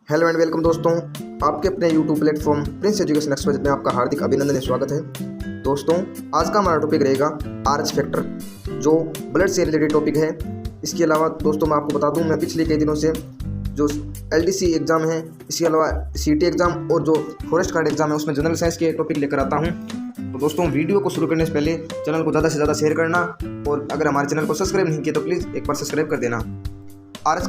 Hello and welcome दोस्तों, आपके अपने YouTube platform Prince education expert में आपका हार्दिक अभिनंदन एवं स्वागत है। दोस्तों, आज का हमारा टॉपिक रहेगा आरएच फैक्टर, जो ब्लड से रिलेटेड टॉपिक है। इसके अलावा दोस्तों मैं आपको बता दूं, मैं पिछले कई दिनों से जो एलडीसी एग्ज़ाम है, इसके अलावा सीटी एग्ज़ाम और जो फॉरेस्ट गार्ड एग्ज़ाम है उसमें जनरल साइंस के टॉपिक लेकर आता हूँ। तो दोस्तों, वीडियो को शुरू करने से पहले चैनल को ज़्यादा से ज़्यादा शेयर करना, और अगर हमारे चैनल को सब्सक्राइब नहीं किया तो प्लीज़ एक बार सब्सक्राइब कर देना। आरएच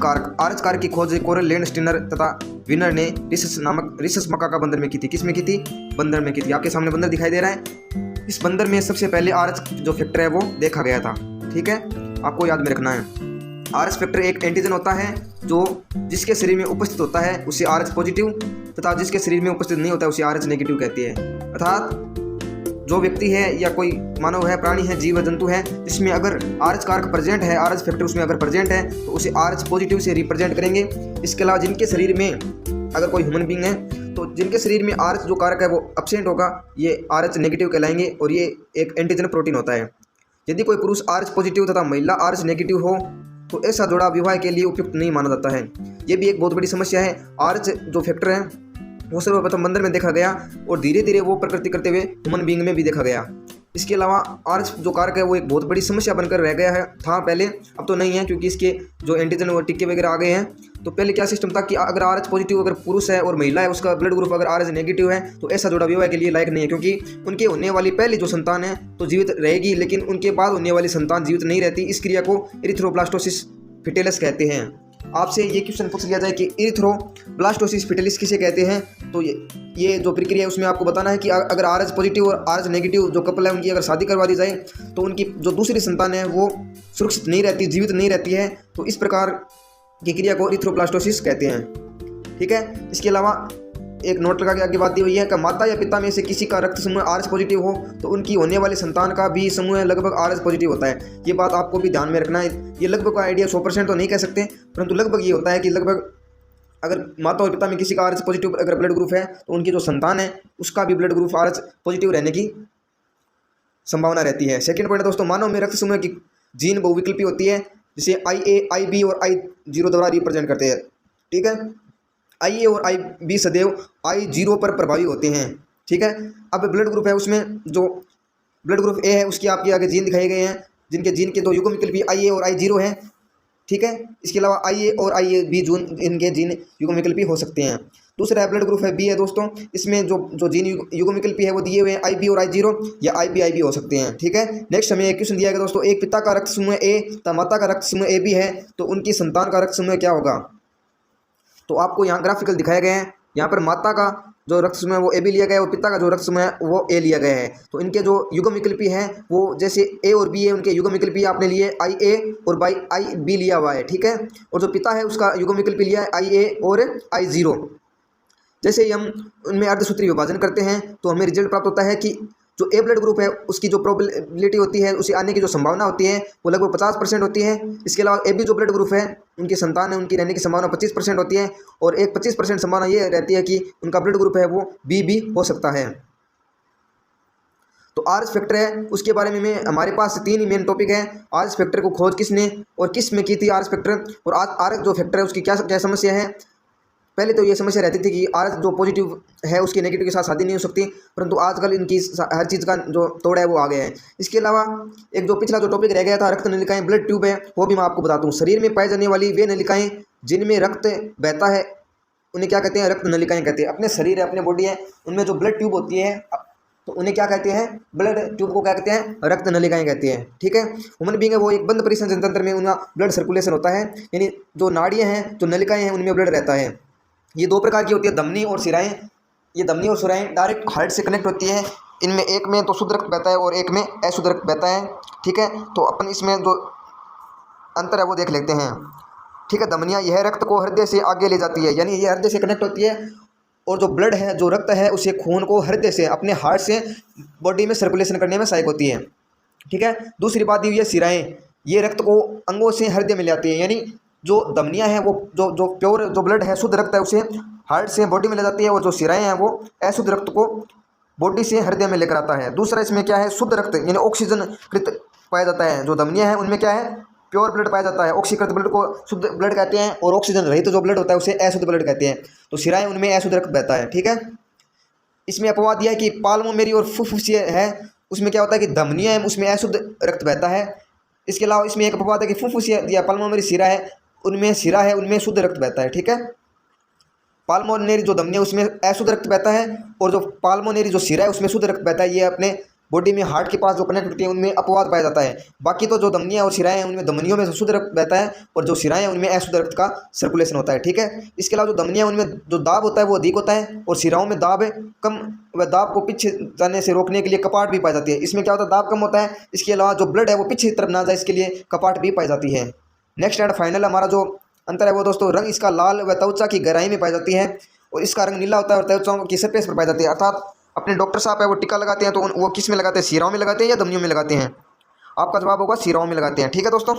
कारक की खोज कोरल लैंडस्टीनर तथा विनर ने रिसस मकाका बंदर में की थी। किस में की थी? बंदर में की थी। आपके सामने बंदर दिखाई दे रहा है। इस बंदर में सबसे पहले आरएच जो फैक्टर है वो देखा गया था। ठीक है, आपको याद में रखना है। आरएच फैक्टर एक एंटीजन होता है जो जिसके शरीर में उपस्थित होता है उसे आरएच पॉजिटिव, तथा जिसके शरीर में उपस्थित नहीं होता है उसे आरएच नेगेटिव कहती है। अर्थात जो व्यक्ति है या कोई मानव है, प्राणी है, जीव जंतु है, जिसमें अगर आरएच कारक प्रेजेंट है, आरएच फैक्टर उसमें अगर प्रेजेंट है तो उसे आरएच पॉजिटिव से रिप्रेजेंट करेंगे। इसके अलावा जिनके शरीर में अगर कोई ह्यूमन बींग है तो जिनके शरीर में आरएच जो कारक है वो एब्सेंट होगा, ये आरएच नेगेटिव कहलाएंगे, और ये एक एंटीजन प्रोटीन होता है। यदि कोई पुरुष आरएच पॉजिटिव तथा महिला आरएच नेगेटिव हो तो ऐसा जोड़ा विवाह के लिए उपयुक्त नहीं माना जाता है। ये भी एक बहुत बड़ी समस्या है। आरएच जो फैक्टर है वो सर्वप्रथम बंदर में देखा गया और धीरे धीरे वो प्रकृति करते हुए ह्यूमन बीइंग में भी देखा गया। इसके अलावा आरएच जो कारक है वो एक बहुत बड़ी समस्या बनकर रह गया है, था पहले, अब तो नहीं है, क्योंकि इसके जो एंटीजन और टीके वगैरह आ गए हैं। तो पहले क्या सिस्टम था कि अगर आरएच पॉजिटिव अगर पुरुष है और महिला है, उसका ब्लड ग्रुप अगर आरएच नेगेटिव है तो ऐसा जोड़ा विवाह के लिए लायक नहीं है, क्योंकि उनके होने वाली पहली जो संतान है तो जीवित रहेगी, लेकिन उनके बाद होने वाली संतान जीवित नहीं रहती। इस क्रिया को इरिथ्रोब्लास्टोसिस फिटेलिस कहते हैं। आपसे ये क्वेश्चन पूछ लिया जाए कि इरिथ्रोब्लास्टोसिस फिटेलिस किसे कहते हैं, तो ये जो प्रक्रिया है उसमें आपको बताना है कि अगर आरएच पॉजिटिव और आरएच नेगेटिव जो कपल है उनकी अगर शादी करवा दी जाए तो उनकी जो दूसरी संतान है वो सुरक्षित नहीं रहती, जीवित नहीं रहती है। तो इस प्रकार की क्रिया को इरिथ्रोब्लास्टोसिस कहते हैं। ठीक है, इसके अलावा एक नोट लगा के आगे बात दी हुई है कि माता या पिता में से किसी का रक्त समूह आरएच पॉजिटिव हो तो उनकी होने वाली संतान का भी समूह लगभग आरएच पॉजिटिव होता है। ये बात आपको भी ध्यान में रखना है। ये लगभग का आइडिया 100% तो नहीं कह सकते, परंतु लगभग ये होता है कि लगभग अगर माता और पिता में किसी का आरएच पॉजिटिव अगर ब्लड ग्रुप है तो उनकी जो संतान है उसका भी ब्लड ग्रुप आरएच पॉजिटिव रहने की संभावना रहती है। सेकेंड पॉइंट दोस्तों, मानव में रक्त समूह की जीन बहुविकल्पी होती है, जिसे IA, IB और I0 द्वारा रिप्रेजेंट करते हैं। ठीक है, IA और IB सदैव I0 पर प्रभावी होते हैं। ठीक है, अब ब्लड ग्रुप है उसमें जो ब्लड ग्रुप A है उसकी आपके आगे जीन दिखाए गए हैं, जिनके जीन के दो युग्म विकल्पी IA और I0 हैं। ठीक है, इसके अलावा IA और IB इनके जीन युग्म विकल्पी हो सकते हैं। दूसरा ब्लड ग्रुप है B है दोस्तों, इसमें जो जीन युग्म विकल्पी है वो दिए हुए हैं IB और I0 या IB हो सकते हैं। ठीक है, नेक्स्ट हमें एक क्वेश्चन दिया गया दोस्तों, एक पिता का रक्त समूह A तथा माता का रक्त समूह AB है तो उनकी संतान का रक्त समूह क्या होगा? तो आपको यहाँ ग्राफिकल दिखाए गए हैं। यहाँ पर माता का जो रक्त समूह है वो AB लिया गया है और पिता का जो रक्त समूह है वो A लिया गया है। तो इनके जो युग्म विकल्पी हैं वो जैसे A और B है, उनके युग्म विकल्पी आपने लिए IA और IB लिया हुआ है। ठीक है, और जो पिता है उसका युग्म विकल्पी लिया है IA और I0। जैसे ही हम उनमें अर्धसूत्री विभाजन करते हैं तो हमें रिजल्ट प्राप्त होता है कि जो A ब्लड ग्रुप है उसकी जो प्रोबेबिलिटी होती है, उसे आने की जो संभावना होती है वो लगभग 50% होती है। इसके अलावा AB जो ब्लड ग्रुप है उनकी संतान है, उनकी रहने की संभावना 25% होती है, और एक 25% संभावना ये रहती है कि उनका ब्लड ग्रुप है वो B भी हो सकता है। तो आरएच फैक्टर है उसके बारे में हमारे पास 3 ही मेन टॉपिक है। आरएच फैक्टर को खोज किसने और किस में की थी आरएच फैक्टर, और आरएच जो फैक्टर है उसकी क्या समस्या है। पहले तो ये समस्या रहती थी कि आरएच जो पॉजिटिव है उसकी नेगेटिव के साथ शादी नहीं हो सकती, परंतु आजकल इनकी हर चीज़ का जो तोड़ है वो आ गया है। इसके अलावा एक जो पिछला जो टॉपिक रह गया था रक्त नलिकाएं, ब्लड ट्यूब है, वो भी मैं आपको बताता हूँ। शरीर में पाई जाने वाली वे नलिकाएं जिनमें रक्त बहता है उन्हें क्या कहते हैं? रक्त नलिकाएं कहते हैं। अपने शरीर है, अपने बॉडी है, उनमें जो ब्लड ट्यूब होती है तो उन्हें क्या कहते हैं? ब्लड ट्यूब को क्या कहते हैं? रक्त नलिकाएं कहते हैं। ठीक है, ह्यूमन बीइंग है वो एक बंद परिसंचरण तंत्र में उनका ब्लड सर्कुलेशन होता है, यानी जो नाड़ियाँ हैं, जो नलिकाएं हैं, उनमें ब्लड रहता है। ये 2 प्रकार की होती है, धमनी और शिराएं। ये धमनी और शिराएं डायरेक्ट हार्ट से कनेक्ट होती है। इनमें एक में तो शुद्ध रक्त बहता है और एक में अशुद्ध रक्त बहता है। ठीक है, तो अपन इसमें जो अंतर है वो देख लेते हैं। ठीक है, धमनियाँ यह रक्त को हृदय से आगे ले जाती है, यानी ये हृदय से कनेक्ट होती है, और जो ब्लड है, जो रक्त है, उसे खून को हृदय से अपने हार्ट से बॉडी में सर्कुलेशन करने में सहायक होती है। ठीक है, दूसरी बात ये शिराएँ, ये रक्त को अंगों से हृदय में ले आती है, यानी जो धमनियाँ हैं वो जो प्योर जो ब्लड है, शुद्ध रक्त है, उसे हार्ट से बॉडी में ले जाती है, और जो शिराएँ हैं वो अशुद्ध रक्त को बॉडी से हृदय में लेकर आता है। दूसरा इसमें क्या है? शुद्ध रक्त यानी ऑक्सीजन कृत पाया जाता है। जो धमनियाँ हैं उनमें क्या है? प्योर ब्लड पाया जाता है। ऑक्सीकृत ब्लड को शुद्ध ब्लड कहते हैं और ऑक्सीजन रहित जो ब्लड होता है उसे अशुद्ध ब्लड कहते हैं। तो सिराएं उनमें अशुद्ध रक्त बहता है, ठीक है। इसमें अपवाद दिया है कि पाल्मोमेरी और फुफ्फुसीय है, उसमें क्या होता है कि धमनियां है उसमें अशुद्ध रक्त बहता है। इसके अलावा इसमें एक अपवाद है कि फुफ्फुसीय या पाल्मोमेरी सिरा है उनमें शुद्ध रक्त बहता है, ठीक है। पाल्मोनेरी जो धमनियां उसमें अशुद्ध रक्त बहता है और जो पाल्मोनेरी जो सिरा है उसमें शुद्ध रक्त बहता है। ये अपने बॉडी में हार्ट के पास जो कनेक्ट होती है उनमें अपवाद पाया जाता है। बाकी तो जो धमनियां और सिराएं हैं उनमें धमनियों में शुद्ध रक्त बहता है और जो सिराएं हैं उनमें अशुद्ध रक्त का सर्कुलेशन होता है, ठीक है। इसके अलावा जो धमनियां उनमें जो दाब होता है वो अधिक होता है और सिराओं में दाब कम, व दाब को पीछे जाने से रोकने के लिए कपाट भी पाई जाती है। इसमें क्या होता है, दाब कम होता है। इसके अलावा जो ब्लड है वो पीछे की तरफ ना जाए इसके लिए कपाट भी पाई जाती है। नेक्स्ट एंड फाइनल हमारा जो अंतर है वो दोस्तों, रंग इसका लाल व त्वचा की गहराई में पाई जाती है और इसका रंग नीला होता है और त्वचा की सरफेस पर पाई जाती है। अर्थात अपने डॉक्टर साहब है वो टीका लगाते हैं तो वो किस में लगाते हैं, सिराओं में लगाते हैं या धमनियों में लगाते हैं? आपका जवाब होगा सिराओं में लगाते हैं, ठीक है दोस्तों।